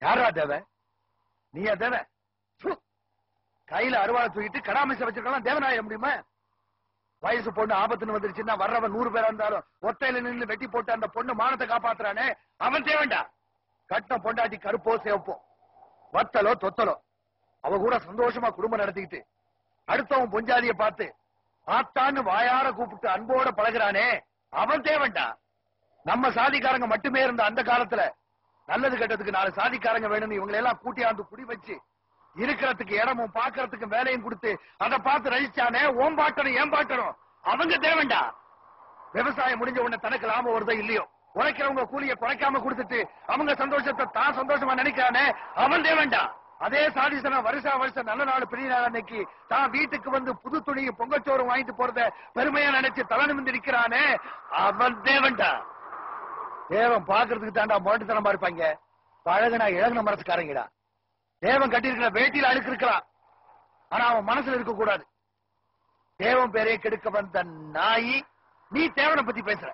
யாரா தேவன்? நீயா தேவன்? கையில அருவாளை தூக்கிட்டு கடாமிச வச்சிருக்கலாம் தேவனாய முடியுமா? வயசு பொண்ணு ஆபத்துன்னு வந்துருச்சுன்னா வர்றவன் 100 பேரா இருந்தாலும் ஒத்தையில நின்று வெட்டி போட்டு அந்த பொண்ணு மானத்தை காப்பாத்துறானே அவன் தேவன்டா. கட்டம் பொண்டாட்டி கருப்போ சேவப்போ வத்தலோ தொத்தலோ அவ கூட சந்தோஷமா குடும்பம் நடத்திக்கிட்டு அடுத்தவன் பொஞ்சாதிய பார்த்து ஆத்தான்னு வாயார கூப்பிட்டு அன்போட பழகுறானே அவன் தேவன்டா. நம்ம சாதிக்காரங்க மட்டுமே இருந்த அந்த காலத்துல நல்லது கெட்டதுக்கு 4 சாதிக்காரங்க வேணும்னு இவங்களை எல்லாம் கூட்டியாந்து குடி வச்சு இருக்கிறதுக்கு இடமும் பாக்குறதுக்கு வேலையும் கொடுத்து அதை பார்த்து ரசிச்சானே ஓம்பாட்டணும் ஏம்பாட்டணும் அவங்க தேவன்டா. விவசாயம் முடிஞ்ச உடனே தனக்கு லாபம் வருதோ இல்லையோ உழைக்கிறவங்க கூலிய குறைக்காம கொடுத்துட்டு அவங்க சந்தோஷத்தை தான் சந்தோஷமா நினைக்கிறானே அவன் தேவன்டா. அதே சாதிசனா வருஷம் நல்ல நாள் பெரிய நாள் அன்னைக்கு தான் வீட்டுக்கு வந்து புது துணியை பொங்கச்சோறு வாங்கிட்டு போறத பெருமையா நினைச்சு தலை நிமிந்து நிக்கிறானே அவன் தேவன்டா. தேவன் பாக்குறதுக்கு தாண்டா முரட்டுத்தனமா இருப்பாங்க. பழகுனா இழகுன மனசுக்காரங்கடா. தேவன் கட்டியிருக்கிற வேட்டியில அழுக்கு இருக்கலாம், ஆனா அவன் மனசுல இருக்க கூடாது. தேவன் பேரே கெடுக்க வந்த நாயி நீ தேவனை பத்தி பேசுற.